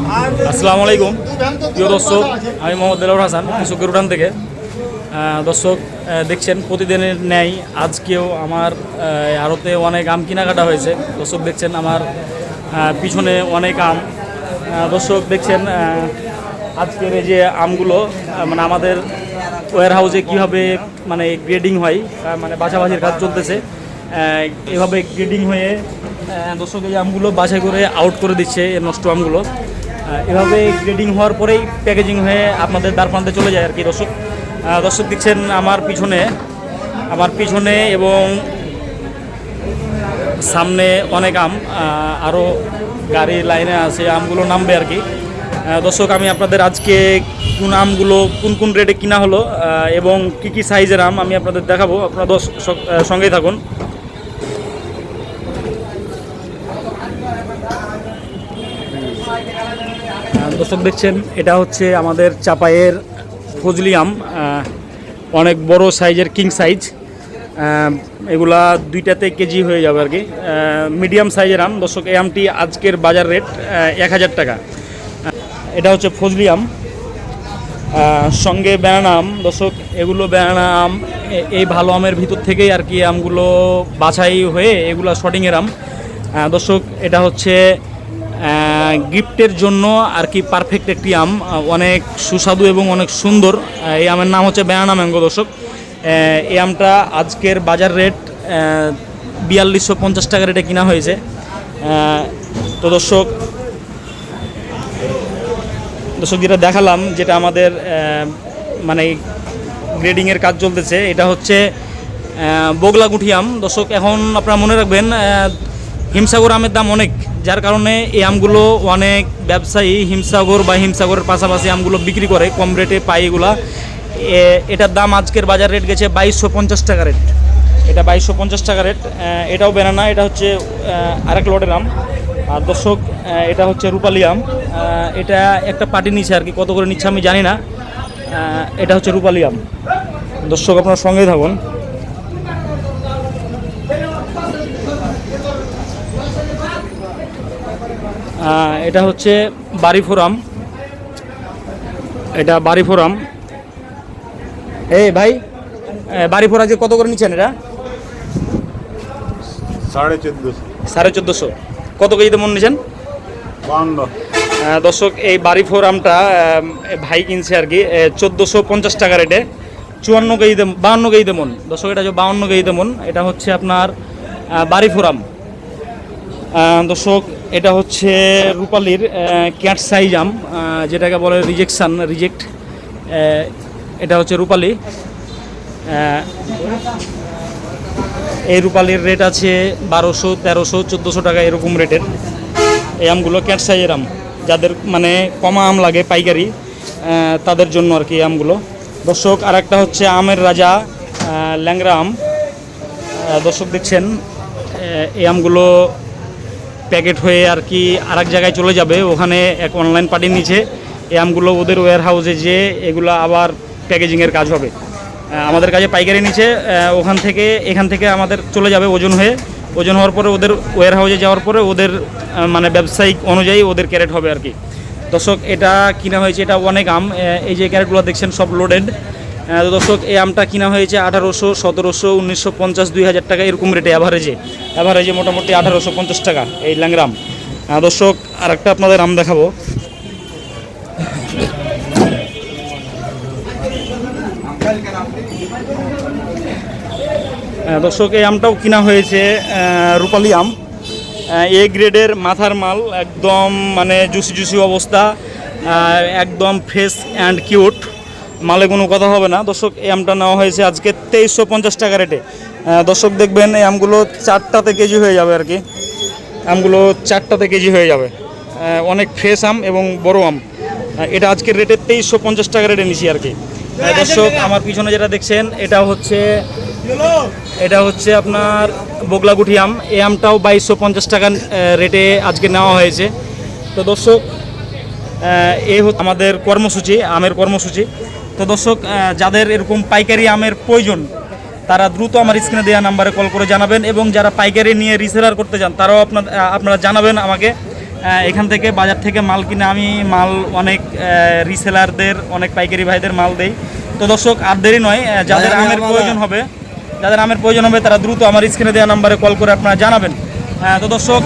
আসসালামু আলাইকুম প্রিয় দর্শক, আমি মোহাম্মদ দেলোয়ার হাসান কৃষকের উঠান থেকে। দর্শক দেখছেন প্রতিদিনের ন্যায় আজকেও আমার আড়তে অনেক আম কেনাকাটা হয়েছে। দর্শক দেখছেন আমার পিছনে অনেক আম। দর্শক দেখছেন আজকের এই যে আমগুলো মানে আমাদের ওয়্যার হাউসে কীভাবে মানে গ্রেডিং হয়, মানে বাছাবাছির কাজ চলতেছে। এভাবে গ্রেডিং হয়ে দর্শক এই আমগুলো বাছাই করে আউট করে দিচ্ছে নষ্ট আমগুলো। এভাবে গ্রেডিং হওয়ার পরেই প্যাকেজিং হয়ে আপনাদের দ্বারপ্রান্তে চলে যায় আর কি। দর্শক দেখছেন আমার পিছনে এবং সামনে অনেক আম, আরও গাড়ি লাইনে আছে, আমগুলো নামবে আর কি। দর্শক আমি আপনাদের আজকে কোন আমগুলো কোন কোন রেটে কিনা হলো এবং কি কি সাইজের আম আমি আপনাদের দেখাবো, আপনারা সঙ্গেই থাকুন। দর্শক দেখছেন এটা হচ্ছে আমাদের চাপাইয়ের ফজলি আম, অনেক বড় সাইজের কিং সাইজ। এগুলা দুইটাতে কেজি হয়ে যাবে আর কি, মিডিয়াম সাইজের আম। দর্শক এই আমটি আজকের বাজার রেট 1000 টাকা। এটা হচ্ছে ফজলি আম, সঙ্গে বেনানা আম। দর্শক এগুলো বেনানা আম, এই ভালো আমের ভিতর থেকেই আর কি আমগুলো বাছাই হয়ে এগুলো শর্টিংয়ের আম। দর্শক এটা হচ্ছে গিফটের জন্য আর কি পারফেক্ট একটি আম, অনেক সুস্বাদু এবং অনেক সুন্দর। এই আমের নাম হচ্ছে বেনানা ম্যাঙ্গো। দর্শক এই আমটা আজকের বাজার রেট 4250 টাকা রেটে কিনা হয়েছে। তো দর্শক যেটা দেখালাম, যেটা আমাদের মানে গ্রেডিংয়ের কাজ চলতেছে, এটা হচ্ছে বগলাগুঠি আম। দর্শক এখন আপনারা মনে রাখবেন হিমসাগর আমের দাম অনেক, যার কারণে এই আমগুলো অনেক ব্যবসায়ী হিমসাগর বা হিমসাগরের পাশাপাশি আমগুলো বিক্রি করে, কম রেটে পাই এগুলা। এটার দাম আজকের বাজার রেট গেছে 2250 টাকা রেট। এটা 2250 টাকা রেট। এটাও বেনানা, এটা হচ্ছে আরেক লটের আম। আর দর্শক এটা হচ্ছে রূপালি আম, এটা একটা পার্টি নিচ্ছে আর কি, কত করে নিচ্ছে আমি জানি না। এটা হচ্ছে রূপালি আম। দর্শক আপনার সঙ্গেই থাকুন। এটা হচ্ছে বাড়িফোর আম, এটা বাড়িফোর আম। এই ভাই বাড়িফোর আজকে কত করে নিচ্ছেন? এটা 1450। কত কেজিতে মন নিচ্ছেন? 52। দর্শক এই বাড়িফোর আমটা ভাই কিনছে আর কি 1450 টাকা রেটে, 52 কেজিতে মন। দর্শক এটা হচ্ছে 52 কেজিতে মন। এটা হচ্ছে আপনার বাড়িফোর আম। দর্শক এটা হচ্ছে রূপালির ক্যাট সাইজ আম, যেটাকে বলে রিজেক্ট। এটা হচ্ছে রূপালি। এই রূপালির রেট আছে 1200, 1300, 1400 টাকা এরকম রেটের। এই আমগুলো ক্যাট সাইজের আম, যাদের মানে কমা আম লাগে পাইকারি, তাদের জন্য আর কি আমগুলো। দর্শক আর একটা হচ্ছে আমের রাজা ল্যাংরা আম। দর্শক দেখছেন এই আমগুলো প্যাকেট হয়ে আর কি আরেক জায়গায় চলে যাবে, ওখানে এক অনলাইন পার্টি নিচে এই আমগুলো ওদের ওয়্যার হাউসে যে এগুলো আবার প্যাকেজিংয়ের কাজ হবে। আমাদের কাছে পাইকারি নিচে, এখান থেকে আমাদের চলে যাবে ওজন হওয়ার পরে ওদের ওয়্যার হাউসে যাওয়ার পরে ওদের মানে ব্যবসায়িক অনুযায়ী ওদের ক্যারেট হবে আর কি। দর্শক এটা কিনা হয়েছে, এটা অনেক আম, এই যে ক্যারেটগুলো দেখছেন সব লোডেড। তো দর্শক এই আমটা কিনা হয়েছে 1800, 1700, 1950, 2000 টাকা এরকম রেটে অ্যাভারেজে মোটামুটি 1850 টাকা এই ল্যাংরা আম। দর্শক আর একটা আপনাদের আম দেখাবো। দর্শক এই আমটাও কিনা হয়েছে রূপালি আম, এ গ্রেডের মাথার মাল, একদম মানে জুসি অবস্থা, একদম ফ্রেশ অ্যান্ড কিউট, মালে কোনো কথা হবে না। দর্শক এই আমটা নেওয়া হয়েছে আজকে 2350 টাকা রেটে। দর্শক দেখবেন এই আমগুলো 4টাতে কেজি হয়ে যাবে আর কি, আমগুলো 4টাতে কেজি হয়ে যাবে, অনেক ফ্রেশ আম এবং বড় আম। এটা আজকের রেটে 2350 টাকা রেটে নিছি আর কি। দর্শক আমার পিছনে যেটা দেখছেন এটা হচ্ছে আপনার বগলাগুঠি আম। এই আমটাও 2250 টাকা রেটে আজকে নেওয়া হয়েছে। তো দর্শক এই হচ্ছে আমাদের আমের কর্মসূচি। তো দর্শক যাদের এরকম পাইকারি আমের প্রয়োজন তারা দ্রুত আমার স্ক্রিনে দেওয়া নাম্বারে কল করে জানাবেন, এবং যারা পাইকারি নিয়ে রিসেলার করতে চান তারাও আপনারা জানাবেন আমাকে। এখান থেকে বাজার থেকে মাল কিনে আমি মাল অনেক রিসেলারদের, অনেক পাইকারি ভাইদের মাল দেই। তো দর্শক আর দেরি নয়, যাদের আমের প্রয়োজন হবে তারা দ্রুত আমার স্ক্রিনে দেওয়া নাম্বারে কল করে আপনারা জানাবেন। তো দর্শক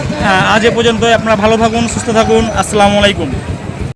আজ এ পর্যন্ত, আপনারা ভালো থাকুন, সুস্থ থাকুন, আসসালামু আলাইকুম।